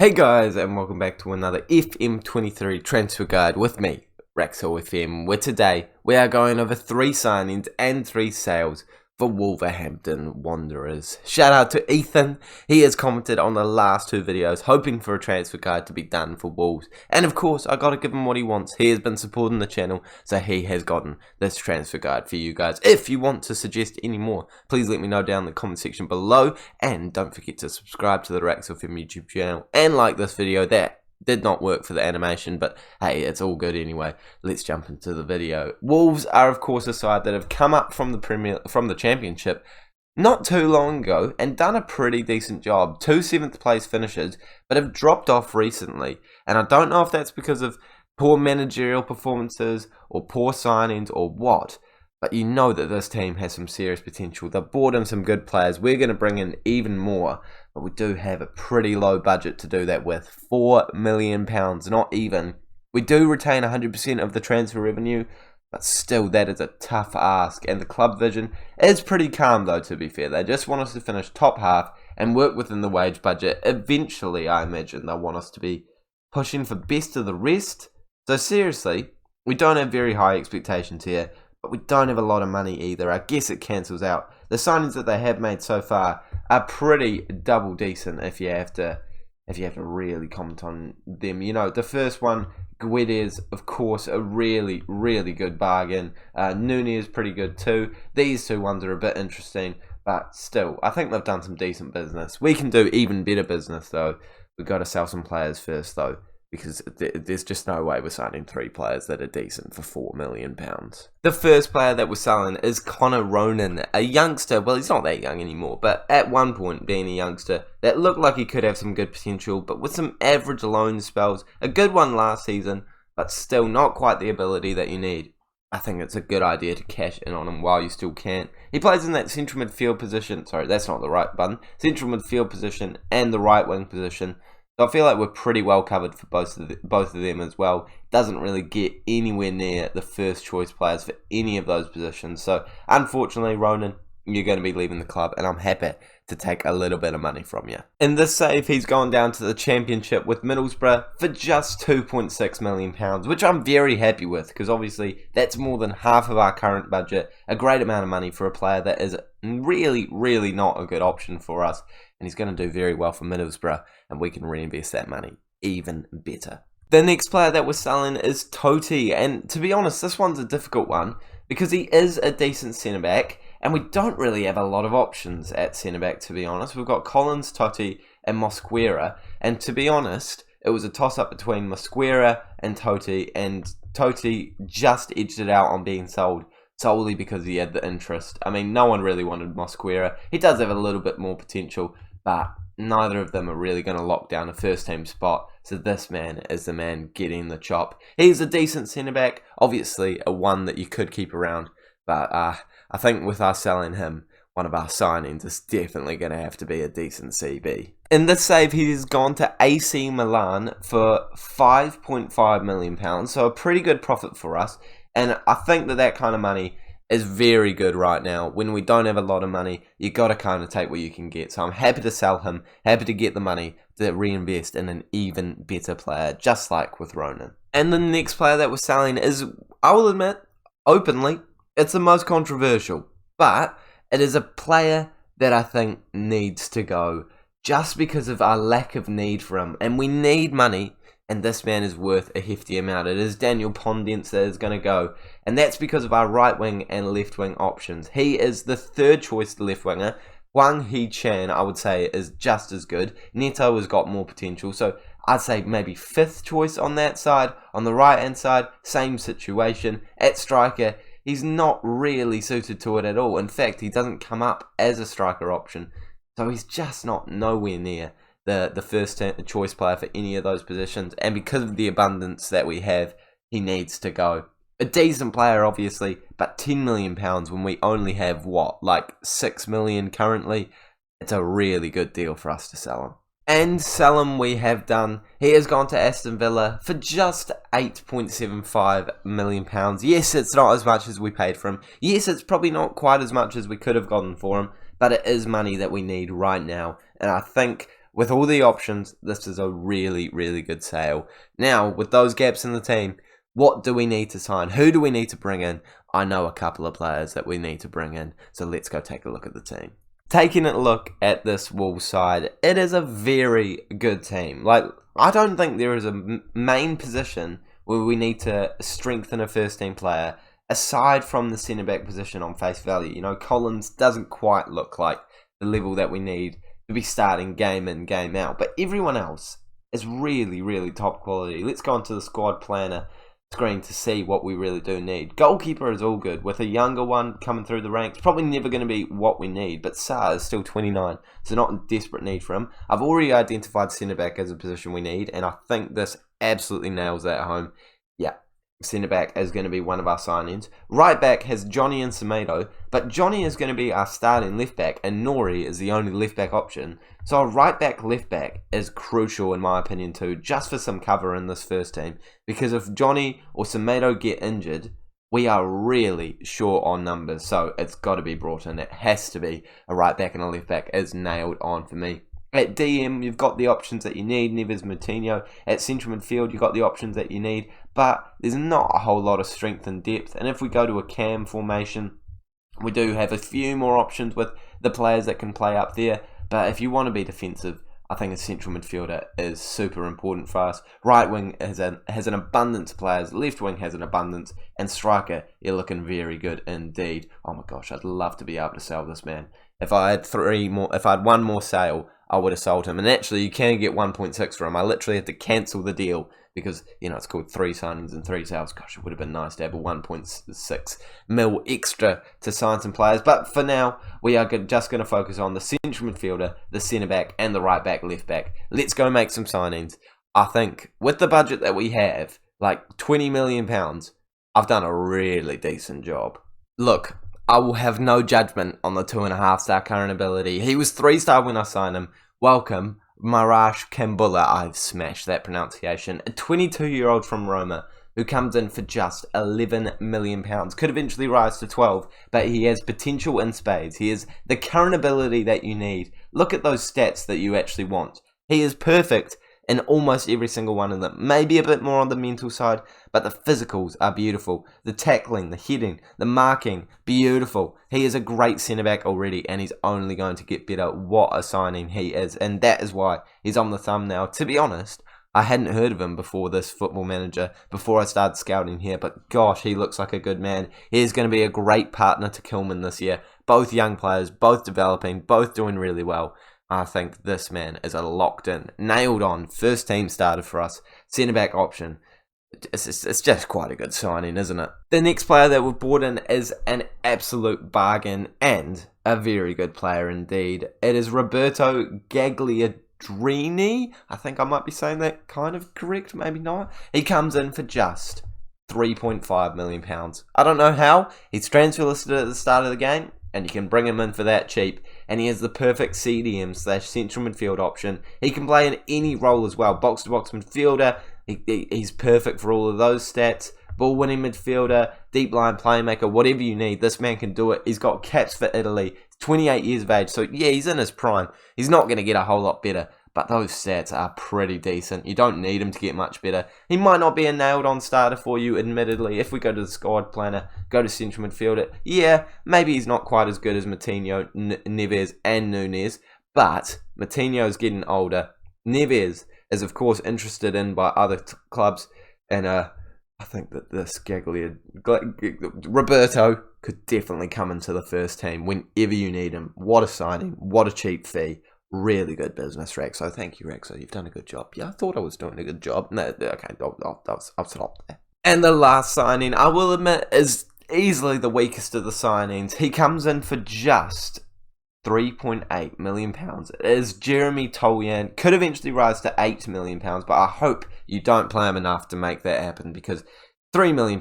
Hey guys, and welcome back to another FM23 Transfer Guide with me, Raxel FM, where today we are going over 3 signings and 3 sales for Wolverhampton Wanderers. Shout out to Ethan, he has commented on the last 2 videos hoping for a transfer guide to be done for Wolves. And of course, I gotta give him what he wants. He has been supporting the channel, so he has gotten this transfer guide for you guys. If you want to suggest any more, please let me know down in the comment section below. And don't forget to subscribe to the Raxel FM YouTube channel and like this video. That did not work for the animation, but hey, it's all good anyway. Let's jump into the video. Wolves are of course a side that have come up from the Championship not too long ago and done a pretty decent job. 2 7th place finishes, but have dropped off recently. And I don't know if that's because of poor managerial performances or poor signings or what, but you know that this team has some serious potential. They've brought in some good players. We're going to bring in even more, but we do have a pretty low budget to do that with. £4 million, not even. We do retain 100% of the transfer revenue, but still that is a tough ask. And the club vision is pretty calm though, to be fair. They just want us to finish top half and work within the wage budget. Eventually, I imagine they'll want us to be pushing for best of the rest. So seriously, we don't have very high expectations here, but we don't have a lot of money either. I guess it cancels out. The signings that they have made so far are pretty double decent if you have to really comment on them. You know, the first one, Coady, of course, a really good bargain. Neves pretty good too. These 2 ones are a bit interesting, but still, I think they've done some decent business. We can do even better business though. We've got to sell some players first though, because there's just no way we're signing 3 players that are decent for £4 million. The first player that we're selling is Connor Ronan, a youngster. Well, he's not that young anymore, but at one point being a youngster that looked like he could have some good potential, but with some average loan spells. A good one last season, but still not quite the ability that you need. I think it's a good idea to cash in on him while you still can. He plays in that central midfield position. Sorry, that's not the right button. Central midfield position and the right wing position. So I feel like we're pretty well covered for both of them as well. Doesn't really get anywhere near the first choice players for any of those positions. So unfortunately, Ronan, you're going to be leaving the club, and I'm happy to take a little bit of money from you. In this save, he's gone down to the Championship with Middlesbrough for just £2.6 million, which I'm very happy with, because obviously that's more than half of our current budget. A great amount of money for a player that is really not a good option for us. And he's going to do very well for Middlesbrough, and we can reinvest that money even better. The next player that we're selling is Coady, and to be honest, this one's a difficult one because he is a decent centre-back, and we don't really have a lot of options at centre-back, to be honest. We've got Collins, Totti, and Mosquera, and to be honest, it was a toss-up between Mosquera and Coady, and Coady just edged it out on being sold solely because he had the interest. I mean, no one really wanted Mosquera. He does have a little bit more potential, but neither of them are really going to lock down a first-team spot. So this man is the man getting the chop. He's a decent centre-back, obviously a one that you could keep around. But I think with us selling him, one of our signings is definitely going to have to be a decent CB. In this save, he has gone to AC Milan for £5.5 million. So a pretty good profit for us. And I think that kind of money is very good right now. When we don't have a lot of money, you got to kind of take what you can get. So I'm happy to sell him, happy to get the money to reinvest in an even better player, just like with Ronan. And the next player that we're selling is, I will admit, openly, it's the most controversial. But it is a player that I think needs to go just because of our lack of need for him. And we need money. And this man is worth a hefty amount. It is Daniel Pondence that is going to go. And that's because of our right wing and left wing options. He is the 3rd choice left winger. Hwang Hee-chan, I would say, is just as good. Neto has got more potential. So I'd say maybe 5th choice on that side. On the right hand side, same situation. At striker, he's not really suited to it at all. In fact, he doesn't come up as a striker option. So he's just nowhere near the first choice player for any of those positions, and because of the abundance that we have, he needs to go. A decent player, obviously, but £10 million when we only have, what, like £6 million currently? It's a really good deal for us to sell him. And sell him we have done. He has gone to Aston Villa for just £8.75 million. Yes, it's not as much as we paid for him. Yes, it's probably not quite as much as we could have gotten for him, but it is money that we need right now. And I think with all the options, this is a really, really good sale. Now, with those gaps in the team, what do we need to sign? Who do we need to bring in? I know a couple of players that we need to bring in, so let's go take a look at the team. Taking a look at this Wolves side, it is a very good team. Like, I don't think there is a main position where we need to strengthen a first-team player, aside from the centre-back position on face value. You know, Collins doesn't quite look like the level that we need to be starting game in, game out. But everyone else is really, really top quality. Let's go into the squad planner screen to see what we really do need. Goalkeeper is all good. With a younger one coming through the ranks, probably never going to be what we need. But Sarr is still 29, so not in desperate need for him. I've already identified centre-back as a position we need, and I think this absolutely nails that home. Yeah, centre-back is going to be one of our signings. Right-back has Johnny and Semedo, but Johnny is going to be our starting left-back, and Nori is the only left-back option. So a right-back, left-back is crucial in my opinion too, just for some cover in this first team. Because if Johnny or Semedo get injured, we are really short on numbers, so it's got to be brought in. It has to be. A right-back and a left-back is nailed on for me. At DM, you've got the options that you need, Neves, Moutinho. At central midfield, you've got the options that you need, but there's not a whole lot of strength and depth. And if we go to a cam formation, we do have a few more options with the players that can play up there. But if you want to be defensive, I think a central midfielder is super important for us. Right wing has an abundance of players, left wing has an abundance, and striker, you're looking very good indeed. Oh my gosh, I'd love to be able to sell this man. If I had one more sale, I would have sold him. And actually, you can get 1.6 for him. I literally had to cancel the deal because, you know, it's called 3 signings and 3 sales. Gosh, it would have been nice to have a 1.6 mil extra to sign some players. But for now, we are just going to focus on the central midfielder, the centre-back, and the right-back, left-back. Let's go make some signings. I think with the budget that we have, like £20 million, I've done a really decent job. Look, I will have no judgment on the 2.5-star current ability. He was 3-star when I signed him. Welcome, Marash Kambula. I've smashed that pronunciation. A 22-year-old from Roma who comes in for just £11 million. Could eventually rise to 12, but he has potential in spades. He has the current ability that you need. Look at those stats that you actually want. He is perfect in almost every single one of them. Maybe a bit more on the mental side, but the physicals are beautiful. The tackling, the heading, the marking, beautiful. He is a great centre-back already, and he's only going to get better. What a signing he is, and that is why he's on the thumbnail. To be honest, I hadn't heard of him before this Football Manager, before I started scouting here, but gosh, he looks like a good man. He is going to be a great partner to Kilman this year. Both young players, both developing, both doing really well. I think this man is a locked-in, nailed-on, first-team starter for us, centre-back option. It's just quite a good signing, isn't it? The next player that we've brought in is an absolute bargain and a very good player indeed. It is Roberto Gagliardini. I think I might be saying that kind of correct, maybe not. He comes in for just £3.5 million. I don't know how. He's transfer listed at the start of the game, and you can bring him in for that cheap. And he has the perfect CDM / central midfield option. He can play in any role as well. Box-to-box midfielder. He's perfect for all of those stats. Ball-winning midfielder, deep line playmaker, whatever you need. This man can do it. He's got caps for Italy. 28 years of age. So, yeah, he's in his prime. He's not going to get a whole lot better. But those stats are pretty decent. You don't need him to get much better. He might not be a nailed-on starter for you, admittedly. If we go to the squad planner, go to central midfielder, yeah, maybe he's not quite as good as Moutinho, Neves, and Nunez. But Moutinho is getting older. Neves is, of course, interested in by other clubs. And I think that this Roberto could definitely come into the first team whenever you need him. What a signing. What a cheap fee. Really good business, Rexo. Thank you, Rexo. You've done a good job. Yeah, I thought I was doing a good job. No, okay, I'll stop there. And the last signing, I will admit, is easily the weakest of the signings. He comes in for just £3.8 million. It is Jeremy Tolyan. Could eventually rise to £8 million, but I hope you don't play him enough to make that happen, because £3 million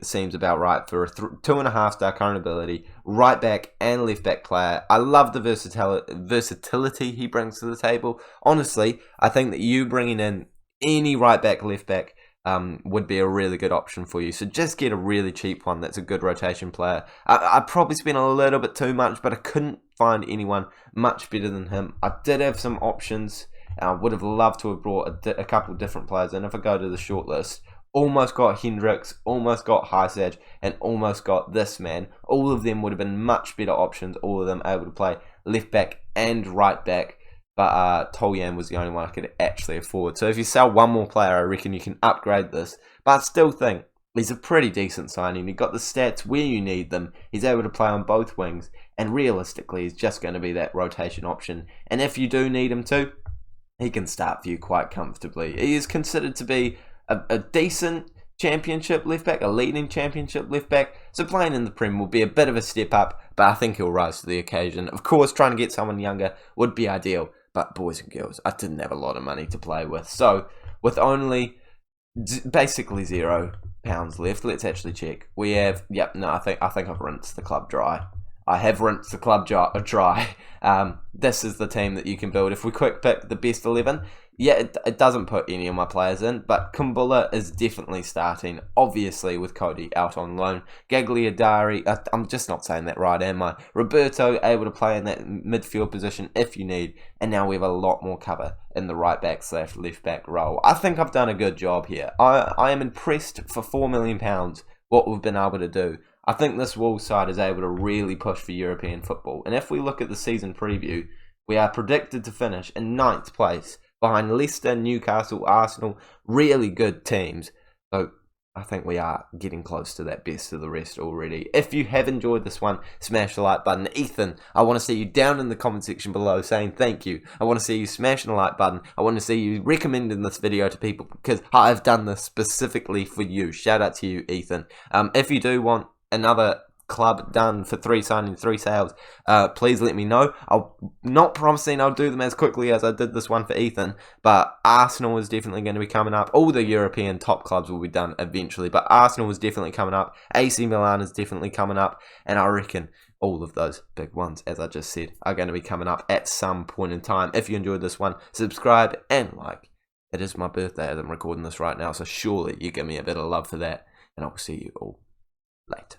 seems about right for a 2.5-star current ability, right back and left back player. I love the versatility he brings to the table. Honestly, I think that you bringing in any right back, left back would be a really good option for you. So just get a really cheap one that's a good rotation player. I probably spent a little bit too much, but I couldn't find anyone much better than him. I did have some options. I would have loved to have brought a couple of different players in. If I go to the shortlist, almost got Hendricks, almost got Heisage, and almost got this man. All of them would have been much better options. All of them able to play left back and right back. But Tolyan was the only one I could actually afford. So if you sell one more player, I reckon you can upgrade this. But I still think he's a pretty decent signing. He got the stats where you need them. He's able to play on both wings. And realistically, he's just going to be that rotation option. And if you do need him to, he can start for you quite comfortably. He is considered to be a decent championship left back, a leading championship left back. So playing in the Prem will be a bit of a step up, but I think he'll rise to the occasion. Of course, trying to get someone younger would be ideal, but boys and girls, I didn't have a lot of money to play with. So with only basically £0 left, let's actually check. We have, I think I've rinsed the club dry. I have rinsed the club dry. This is the team that you can build. If we quick pick the best 11, it doesn't put any of my players in, but Kumbula is definitely starting, obviously, with Coady out on loan. Gagliardari, I'm just not saying that right, am I? Roberto, able to play in that midfield position if you need, and now we have a lot more cover in the right back / left back role. I think I've done a good job here. I am impressed for £4 million what we've been able to do. I think this Wolves side is able to really push for European football. And if we look at the season preview, we are predicted to finish in 9th place behind Leicester, Newcastle, Arsenal, really good teams. So I think we are getting close to that best of the rest already. If you have enjoyed this one, smash the like button. Ethan, I want to see you down in the comment section below saying thank you. I want to see you smashing the like button. I want to see you recommending this video to people because I've done this specifically for you. Shout out to you, Ethan. If you do want another club done for 3 signings, 3 sales, please let me know. I'm not promising I'll do them as quickly as I did this one for Ethan, but Arsenal is definitely going to be coming up. All the European top clubs will be done eventually, but Arsenal is definitely coming up. AC Milan is definitely coming up, and I reckon all of those big ones, as I just said, are going to be coming up at some point in time. If you enjoyed this one, subscribe and like. It is my birthday as I'm recording this right now, so surely you give me a bit of love for that, and I'll see you all later.